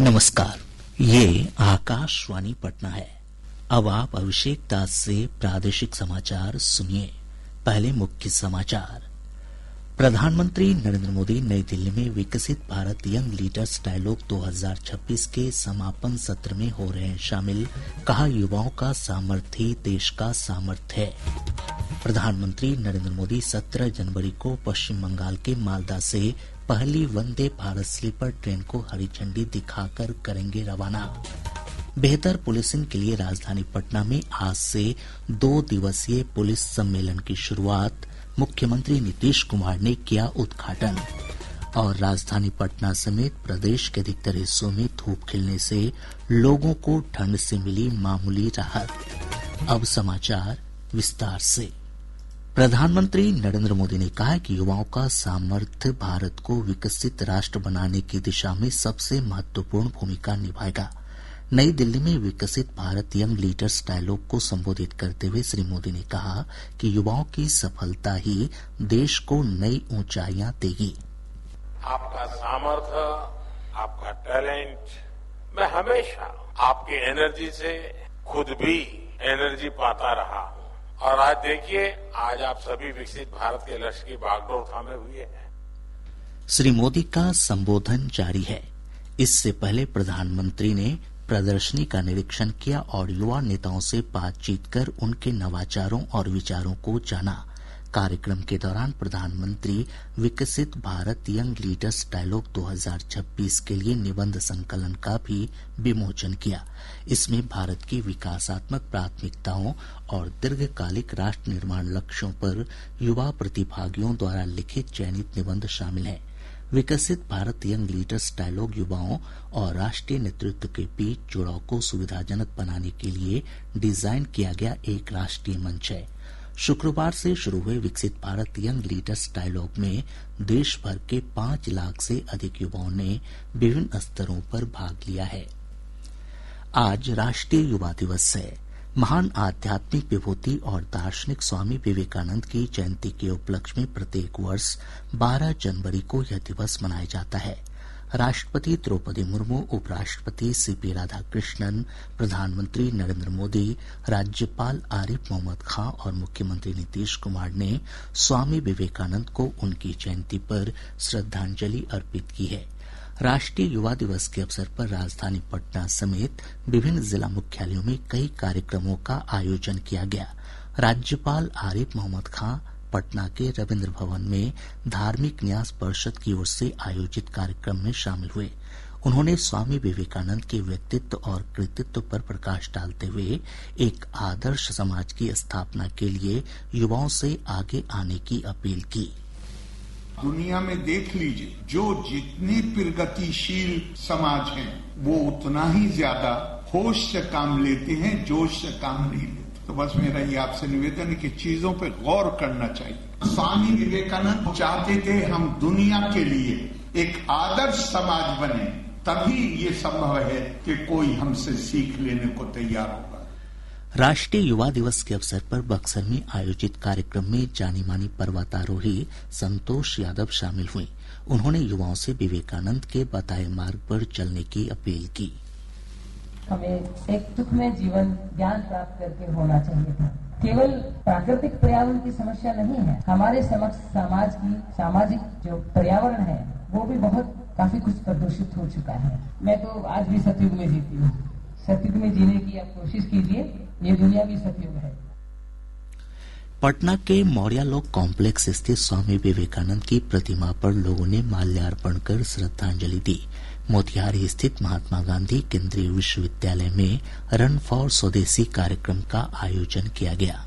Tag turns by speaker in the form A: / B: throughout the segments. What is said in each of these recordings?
A: नमस्कार, ये आकाशवाणी पटना है। अब आप अभिषेक दास से प्रादेशिक समाचार सुनिए। पहले मुख्य समाचार। प्रधानमंत्री नरेंद्र मोदी नई दिल्ली में विकसित भारत यंग लीडर्स डायलॉग 2026 के समापन सत्र में हो रहे हैं शामिल। कहा, युवाओं का सामर्थ्य ही देश का सामर्थ्य है। प्रधानमंत्री नरेंद्र मोदी 17 जनवरी को पश्चिम बंगाल के मालदा से पहली वंदे भारत स्लीपर ट्रेन को हरी झंडी दिखाकर करेंगे रवाना। बेहतर पुलिसिंग के लिए राजधानी पटना में आज से 2 दिवसीय पुलिस सम्मेलन की शुरुआत। मुख्यमंत्री नीतीश कुमार ने किया उद्घाटन। और राजधानी पटना समेत प्रदेश के अधिकतर हिस्सों में धूप खिलने से लोगों को ठंड से मिली मामूली राहत। अब समाचार विस्तार से। प्रधानमंत्री नरेंद्र मोदी ने कहा है कि युवाओं का सामर्थ्य भारत को विकसित राष्ट्र बनाने की दिशा में सबसे महत्वपूर्ण भूमिका निभाएगा। नई दिल्ली में विकसित भारत यंग लीडर्स डायलॉग को संबोधित करते हुए श्री मोदी ने कहा कि युवाओं की सफलता ही देश को नई ऊंचाइयां देगी।
B: आपका सामर्थ्य, आपका टैलेंट, मैं हमेशा आपकी एनर्जी से खुद भी एनर्जी पाता रहा हूं। और आज देखिए, आज आप सभी विकसित भारत के लक्ष्य की बागडोर थामे हुए हैं।
A: श्री मोदी का संबोधन जारी है। इससे पहले प्रधानमंत्री ने प्रदर्शनी का निरीक्षण किया और युवा नेताओं से बातचीत कर उनके नवाचारों और विचारों को जाना। कार्यक्रम के दौरान प्रधानमंत्री विकसित भारत यंग लीडर्स डायलॉग 2026 के लिए निबंध संकलन का भी विमोचन किया। इसमें भारत की विकासात्मक प्राथमिकताओं और दीर्घकालिक राष्ट्र निर्माण लक्ष्यों पर युवा प्रतिभागियों द्वारा लिखित चयनित निबंध शामिल हैं। विकसित भारत यंग लीडर्स डायलॉग युवाओं और राष्ट्रीय नेतृत्व के बीच जुड़ाव को सुविधाजनक बनाने के लिए डिजाइन किया गया एक राष्ट्रीय मंच है। शुक्रवार से शुरू हुए विकसित भारत यंग लीडर्स डायलॉग में देश भर के 5 लाख से अधिक युवाओं ने विभिन्न स्तरों पर भाग लिया है। आज राष्ट्रीय युवा दिवस है। महान आध्यात्मिक विभूति और दार्शनिक स्वामी विवेकानंद की जयंती के उपलक्ष्य में प्रत्येक वर्ष 12 जनवरी को यह दिवस मनाया जाता है। राष्ट्रपति द्रौपदी मुर्मू, उपराष्ट्रपति सीपी राधाकृष्णन, प्रधानमंत्री नरेंद्र मोदी, राज्यपाल आरिफ मोहम्मद खां और मुख्यमंत्री नीतीश कुमार ने स्वामी विवेकानंद को उनकी जयंती पर श्रद्धांजलि अर्पित की है। राष्ट्रीय युवा दिवस के अवसर पर राजधानी पटना समेत विभिन्न जिला मुख्यालयों में कई कार्यक्रमों का आयोजन किया गया। राज्यपाल आरिफ मोहम्मद खां पटना के रविन्द्र भवन में धार्मिक न्यास परिषद की ओर से आयोजित कार्यक्रम में शामिल हुए। उन्होंने स्वामी विवेकानंद के व्यक्तित्व और कृतित्व पर प्रकाश डालते हुए एक आदर्श समाज की स्थापना के लिए युवाओं से आगे आने की अपील की।
C: दुनिया में देख लीजिए, जो जितने प्रगतिशील समाज हैं, वो उतना ही ज्यादा होश से काम लेते हैं, जोश से काम नहीं लेते। तो बस मेरा ये आपसे निवेदन है कि चीजों पे गौर करना चाहिए। स्वामी विवेकानंद चाहते थे हम दुनिया के लिए एक आदर्श समाज बने, तभी ये संभव है कि कोई हमसे सीख लेने को तैयार होगा।
A: राष्ट्रीय युवा दिवस के अवसर पर बक्सर में आयोजित कार्यक्रम में जानी मानी पर्वतारोही संतोष यादव शामिल हुई। उन्होंने युवाओं से विवेकानंद के बताए मार्ग पर चलने की अपील की।
D: हमें एक सुखमय जीवन ज्ञान प्राप्त करके होना चाहिए था। केवल प्राकृतिक पर्यावरण की समस्या नहीं है, हमारे समक्ष समाज की सामाजिक जो पर्यावरण है वो भी बहुत काफी कुछ प्रदूषित हो चुका है। मैं तो आज भी सतयुग में जीती हूँ। सतयुग में जीने की आप कोशिश कीजिए, ये दुनिया भी सतयुग है।
A: पटना के मौर्या लोक कॉम्प्लेक्स स्थित स्वामी विवेकानंद की प्रतिमा पर लोगों ने माल्यार्पण कर श्रद्धांजलि दी। मोतिहारी स्थित महात्मा गांधी केंद्रीय विश्वविद्यालय में रन फॉर स्वदेशी कार्यक्रम का आयोजन किया गया।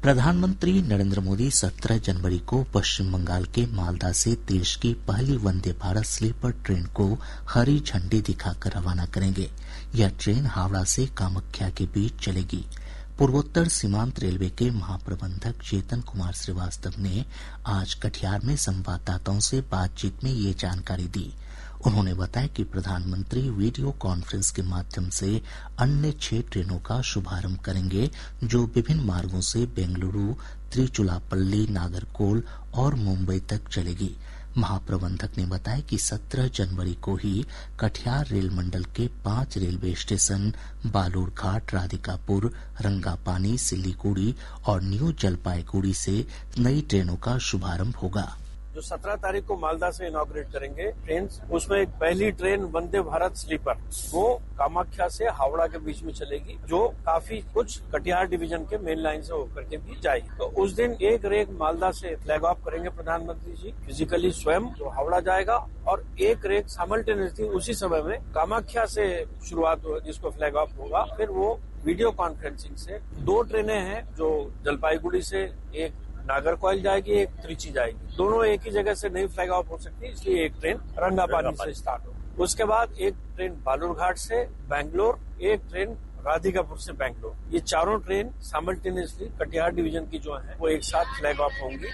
A: प्रधानमंत्री नरेंद्र मोदी 17 जनवरी को पश्चिम बंगाल के मालदा से देश की पहली वंदे भारत स्लीपर ट्रेन को हरी झंडी दिखाकर रवाना करेंगे। यह ट्रेन हावड़ा से कामाख्या के बीच चलेगी। पूर्वोत्तर सीमांत रेलवे के महाप्रबंधक चेतन कुमार श्रीवास्तव ने आज कटिहार में संवाददाताओं से बातचीत में ये जानकारी दी। उन्होंने बताया कि प्रधानमंत्री वीडियो कॉन्फ्रेंस के माध्यम से अन्य 6 ट्रेनों का शुभारंभ करेंगे, जो विभिन्न मार्गों से बेंगलुरु, त्रिचुलापल्ली, नागरकोल और मुंबई तक चलेगी। महाप्रबंधक ने बताया कि 17 जनवरी को ही कटिहार रेल मंडल के 5 रेलवे स्टेशन बालूरघाट, राधिकापुर, रंगापानी, सिल्लीगुड़ी और न्यू जलपाईगुड़ी से नई ट्रेनों का शुभारंभ होगा।
E: जो 17 तारीख को मालदा से इनॉग्रेट करेंगे ट्रेन, उसमें एक पहली ट्रेन वंदे भारत स्लीपर वो कामाख्या से हावड़ा के बीच में चलेगी, जो काफी कुछ कटिहार डिवीजन के मेन लाइन से होकर के भी जाएगी। तो उस दिन एक रेक मालदा से फ्लैग ऑफ करेंगे प्रधानमंत्री जी फिजिकली स्वयं, जो हावड़ा जाएगा, और एक रेक साइमल्टेनियसली उसी समय में कामाख्या से शुरुआत हो जिसको फ्लैग ऑफ होगा। फिर वो वीडियो कॉन्फ्रेंसिंग से 2 ट्रेनें हैं, जो जलपाईगुड़ी से एक नागरकोइल जाएगी, एक त्रिची जाएगी। दोनों एक ही जगह से नहीं फ्लैग ऑफ हो सकती, इसलिए एक ट्रेन रंगापानी से स्टार्ट होगी। उसके बाद एक ट्रेन बालूरघाट से बैंगलोर, एक ट्रेन राधिकापुर से बैंगलोर। ये चारों ट्रेन साइमल्टेनियसली कटिहार डिवीजन की जो है वो एक साथ फ्लैग ऑफ होंगी।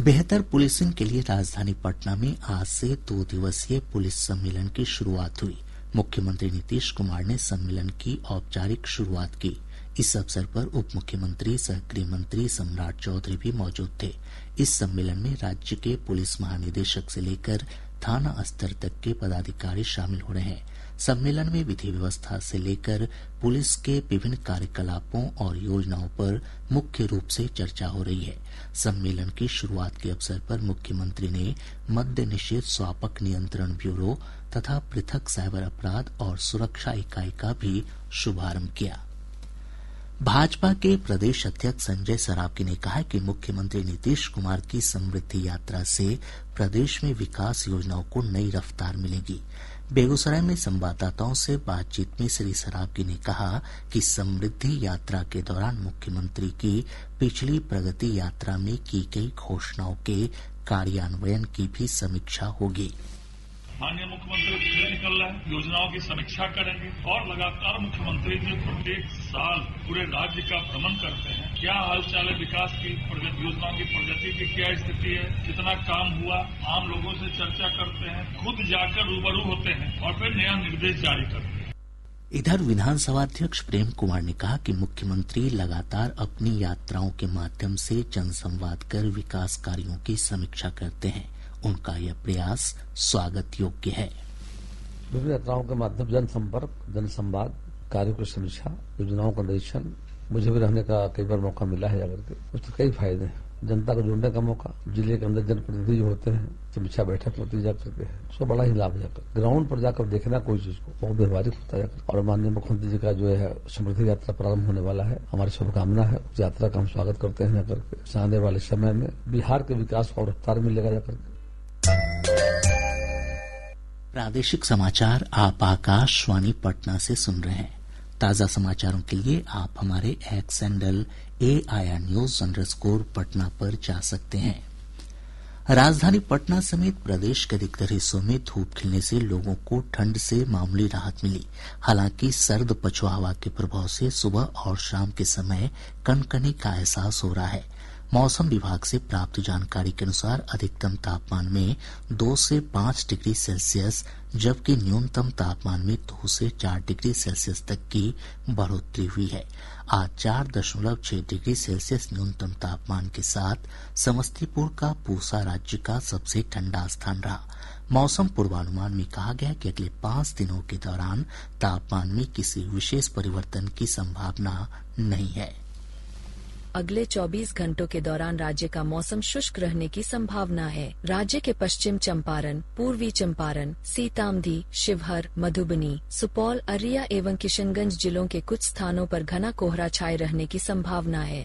A: बेहतर पुलिसिंग के लिए राजधानी पटना में आज से 2 दिवसीय पुलिस सम्मेलन की शुरुआत हुई। मुख्यमंत्री नीतीश कुमार ने सम्मेलन की औपचारिक शुरुआत की। इस अवसर पर उप मुख्यमंत्री सह गृह मंत्री सम्राट चौधरी भी मौजूद थे। इस सम्मेलन में राज्य के पुलिस महानिदेशक से लेकर थाना स्तर तक के पदाधिकारी शामिल हो रहे हैं। सम्मेलन में विधि व्यवस्था से लेकर पुलिस के विभिन्न कार्यकलापों और योजनाओं पर मुख्य रूप से चर्चा हो रही है। सम्मेलन की शुरुआत के अवसर पर मुख्यमंत्री ने मद्य निषेध स्वापक नियंत्रण ब्यूरो तथा पृथक साइबर अपराध और सुरक्षा इकाई का भी शुभारंभ किया। भाजपा के प्रदेश अध्यक्ष संजय सरावगी ने कहा है कि मुख्यमंत्री नीतीश कुमार की समृद्धि यात्रा से प्रदेश में विकास योजनाओं को नई रफ्तार मिलेगी। बेगूसराय में संवाददाताओं से बातचीत में श्री सरावगी ने कहा कि समृद्धि यात्रा के दौरान मुख्यमंत्री की पिछली प्रगति यात्रा में की गई घोषणाओं के कार्यान्वयन की भी समीक्षा होगी।
F: माननीय मुख्यमंत्री फिर निकल रहे हैं, योजनाओं की समीक्षा करेंगे और लगातार मुख्यमंत्री जी प्रत्येक साल पूरे राज्य का भ्रमण करते हैं। क्या हालचाल है विकास की, योजनाओं की प्रगति की क्या स्थिति है, कितना काम हुआ, आम लोगों से चर्चा करते हैं, खुद जाकर रूबरू होते हैं और फिर नया निर्देश जारी करते हैं।
A: इधर विधानसभा अध्यक्ष प्रेम कुमार ने कहा कि मुख्यमंत्री लगातार अपनी यात्राओं के माध्यम से जनसंवाद कर विकास कार्यों की समीक्षा करते हैं। उनका यह प्रयास स्वागत योग्य है।
G: विभिन्न यात्राओं के माध्यम जनसंपर्क, जनसंवाद, कार्यों की समीक्षा, योजनाओं का निरीक्षण, मुझे भी रहने का कई बार मौका मिला है जाकर के, उससे कई फायदे हैं। जनता को जुड़ने का मौका, जिले के अंदर जनप्रतिनिधि जो होते हैं समीक्षा बैठक होती जाकर के है, उसको बड़ा ही लाभ जाकर ग्राउंड पर जाकर देखना कोई चीज को बहुत व्यवहारिक होता है। और माननीय मुख्यमंत्री जी का जो है समृद्धि यात्रा प्रारंभ होने वाला है, हमारी शुभकामना है। उस यात्रा का हम स्वागत करते हैं जाकर के। आने वाले समय में बिहार के विकास को और रफ्तार मिलेगा जाकर के।
A: प्रादेशिक समाचार आप आकाशवाणी पटना से सुन रहे हैं। ताजा समाचारों के लिए आप हमारे x handle AIR News_ Patna पर जा सकते हैं। राजधानी पटना समेत प्रदेश के अधिकतर हिस्सों में धूप खिलने से लोगों को ठंड से मामूली राहत मिली। हालांकि सर्द पछुआ हवा के प्रभाव से सुबह और शाम के समय कनकनी का एहसास हो रहा है। मौसम विभाग से प्राप्त जानकारी के अनुसार अधिकतम तापमान में 2 से 5 डिग्री सेल्सियस जबकि न्यूनतम तापमान में 2 से 4 डिग्री सेल्सियस तक की बढ़ोतरी हुई है। आज 4.6 डिग्री सेल्सियस न्यूनतम तापमान के साथ समस्तीपुर का पूसा राज्य का सबसे ठंडा स्थान रहा। मौसम पूर्वानुमान में कहा गया कि अगले 5 दिनों के दौरान तापमान में किसी विशेष परिवर्तन की संभावना नहीं है।
H: अगले 24 घंटों के दौरान राज्य का मौसम शुष्क रहने की संभावना है। राज्य के पश्चिम चंपारण, पूर्वी चंपारण, सीतामढ़ी, शिवहर, मधुबनी, सुपौल, अररिया एवं किशनगंज जिलों के कुछ स्थानों पर घना कोहरा छाये रहने की संभावना है।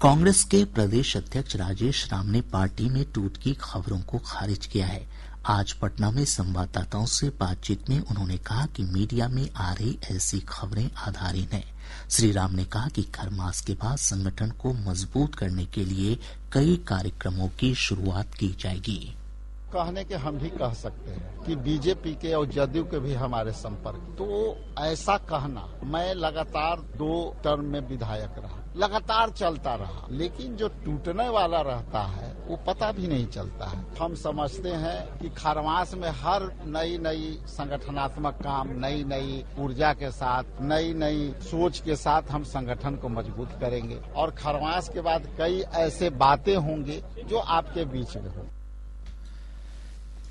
A: कांग्रेस के प्रदेश अध्यक्ष राजेश राम ने पार्टी में टूट की खबरों को खारिज किया है। आज पटना में संवाददाताओं से बातचीत में उन्होंने कहा कि मीडिया में आ रही ऐसी खबरें आधारहीन हैं। श्री राम ने कहा कि खरमास के बाद संगठन को मजबूत करने के लिए कई कार्यक्रमों की शुरुआत की जाएगी।
I: कहने के हम भी कह सकते हैं कि बीजेपी के और जदयू के भी हमारे संपर्क, तो ऐसा कहना, मैं लगातार 2 टर्म में विधायक रहा, लगातार चलता रहा, लेकिन जो टूटने वाला रहता है वो पता भी नहीं चलता है। हम समझते हैं कि खरमास में हर नई संगठनात्मक काम, नई ऊर्जा के साथ, नई सोच के साथ हम संगठन को मजबूत करेंगे और खरमास के बाद कई ऐसे बातें होंगी जो आपके बीच में हो।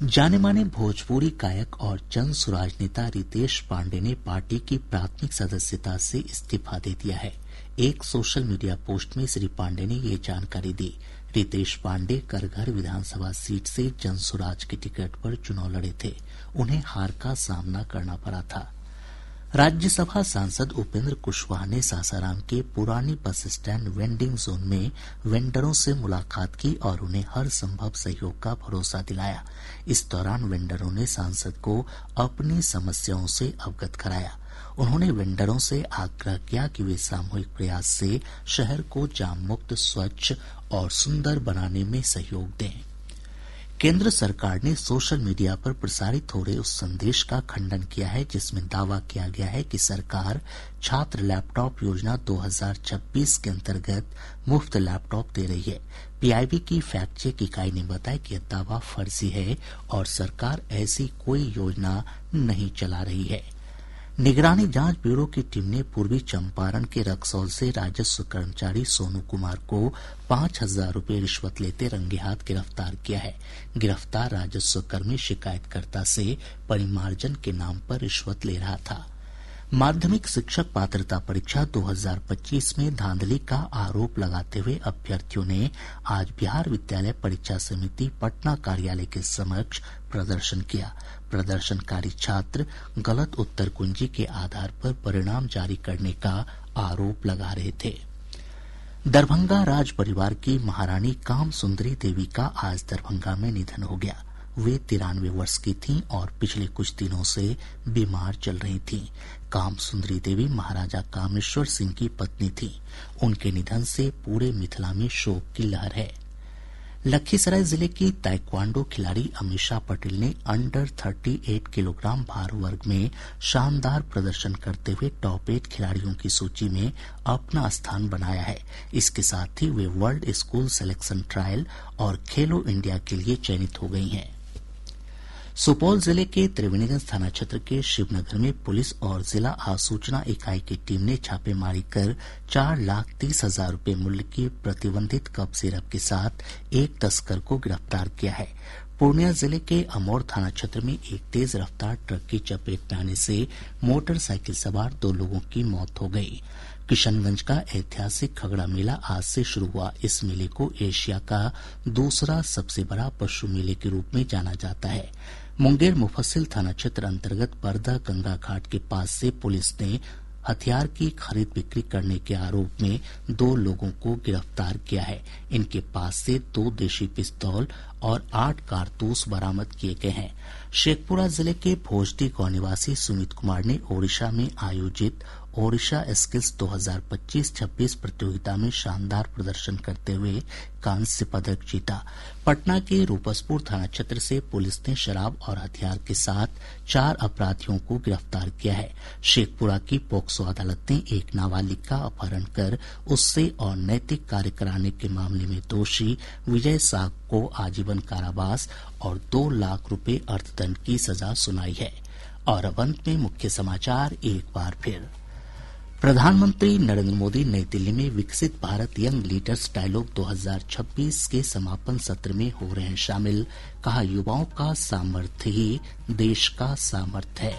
A: जाने माने भोजपुरी गायक और जन स्वराज नेता रितेश पांडे ने पार्टी की प्राथमिक सदस्यता से इस्तीफा दे दिया है। एक सोशल मीडिया पोस्ट में श्री पांडे ने ये जानकारी दी। रितेश पांडे करघर विधानसभा सीट से जन स्वराज की टिकट पर चुनाव लड़े थे। उन्हें हार का सामना करना पड़ा था। राज्यसभा सांसद उपेंद्र कुशवाहा ने सासाराम के पुरानी बस स्टैंड वेंडिंग जोन में वेंडरों से मुलाकात की और उन्हें हर संभव सहयोग का भरोसा दिलाया। इस दौरान वेंडरों ने सांसद को अपनी समस्याओं से अवगत कराया। उन्होंने वेंडरों से आग्रह किया कि वे सामूहिक प्रयास से शहर को जाम मुक्त, स्वच्छ और सुंदर बनाने में सहयोग दें। केंद्र सरकार ने सोशल मीडिया पर प्रसारित हो रहे उस संदेश का खंडन किया है जिसमें दावा किया गया है कि सरकार छात्र लैपटॉप योजना 2026 के अंतर्गत मुफ्त लैपटॉप दे रही है। पीआईबी की फैक्ट चेक इकाई ने बताया कि यह दावा फर्जी है और सरकार ऐसी कोई योजना नहीं चला रही है। निगरानी जांच ब्यूरो की टीम ने पूर्वी चंपारण के रक्सौल से राजस्व कर्मचारी सोनू कुमार को 5,000 रूपये रिश्वत लेते रंगे हाथ गिरफ्तार किया है। गिरफ्तार राजस्व कर्मी शिकायतकर्ता से परिमार्जन के नाम पर रिश्वत ले रहा था। माध्यमिक शिक्षक पात्रता परीक्षा 2025 में धांधली का आरोप लगाते हुए अभ्यर्थियों ने आज बिहार विद्यालय परीक्षा समिति पटना कार्यालय के समक्ष प्रदर्शन किया। प्रदर्शनकारी छात्र गलत उत्तर कुंजी के आधार पर परिणाम जारी करने का आरोप लगा रहे थे। दरभंगा राज परिवार की महारानी काम सुंदरी देवी का आज दरभंगा में निधन हो गया। वे 93 वर्ष की थीं और पिछले कुछ दिनों से बीमार चल रही थीं। काम सुंदरी देवी महाराजा कामेश्वर सिंह की पत्नी थीं। उनके निधन से पूरे मिथिला में शोक की लहर है। लखीसराय जिले की ताइक्वांडो खिलाड़ी अमीषा पटेल ने अंडर 38 किलोग्राम भार वर्ग में शानदार प्रदर्शन करते हुए टॉप 8 खिलाड़ियों की सूची में अपना स्थान बनाया है। इसके साथ ही वे वर्ल्ड स्कूल सिलेक्शन ट्रायल और खेलो इंडिया के लिए चयनित हो गई हैं। सुपौल जिले के त्रिवेणीगंज थाना क्षेत्र के शिवनगर में पुलिस और जिला आसूचना इकाई की टीम ने छापेमारी कर 4,30,000 रूपये मूल्य की प्रतिबंधित कप सिरप के साथ एक तस्कर को गिरफ्तार किया है। पूर्णिया जिले के अमौर थाना क्षेत्र में एक तेज रफ्तार ट्रक की चपेट में आने से मोटरसाइकिल सवार 2 लोगों की मौत हो गई। किशनगंज का ऐतिहासिक खगड़ा मेला आज से शुरू हुआ। इस मेले को एशिया का दूसरा सबसे बड़ा पशु मेले के रूप में जाना जाता है। मुंगेर मुफस्सिल थाना क्षेत्र अंतर्गत बरदा गंगा घाट के पास से पुलिस ने हथियार की खरीद बिक्री करने के आरोप में 2 लोगों को गिरफ्तार किया है। इनके पास से 2 देशी पिस्तौल और 8 कारतूस बरामद किए गए हैं। शेखपुरा जिले के भोजडी गांव निवासी सुमित कुमार ने ओडिशा में आयोजित ओडिशा स्किल्स 2025-26 प्रतियोगिता में शानदार प्रदर्शन करते हुए कांस्य पदक जीता। पटना के रूपसपुर थाना क्षेत्र से पुलिस ने शराब और हथियार के साथ 4 अपराधियों को गिरफ्तार किया है। शेखपुरा की पोक्सो अदालत ने एक नाबालिग का अपहरण कर उससे अनैतिक कार्य कराने के मामले में दोषी विजय साग को आजीवन कारावास और 2 लाख रुपए अर्थदंड की सजा सुनाई है। और अब अंत में मुख्य समाचार एक बार फिर। प्रधानमंत्री नरेंद्र मोदी नई दिल्ली में विकसित भारत यंग लीडर्स डायलॉग 2026 के समापन सत्र में हो रहे हैं शामिल। कहा, युवाओं का सामर्थ्य ही देश का सामर्थ्य है।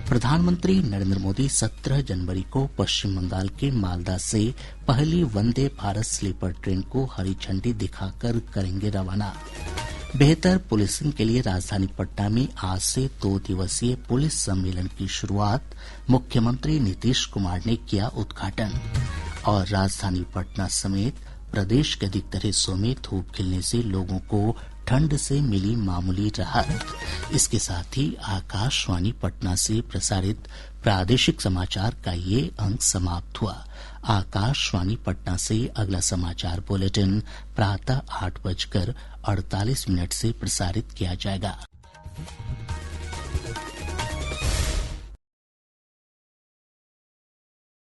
A: प्रधानमंत्री नरेंद्र मोदी 17 जनवरी को पश्चिम बंगाल के मालदा से पहली वंदे भारत स्लीपर ट्रेन को हरी झंडी दिखाकर करेंगे रवाना। बेहतर पुलिसिंग के लिए राजधानी पटना में आज से 2 दिवसीय पुलिस सम्मेलन की शुरुआत। मुख्यमंत्री नीतीश कुमार ने किया उद्घाटन। और राजधानी पटना समेत प्रदेश के अधिकतर हिस्सों में धूप खिलने से लोगों को ठंड से मिली मामूली राहत। इसके साथ ही आकाशवाणी पटना से प्रसारित प्रादेशिक समाचार का ये अंक समाप्त हुआ। आकाशवाणी पटना से अगला समाचार बुलेटिन प्रातः 8:48 से प्रसारित किया जाएगा।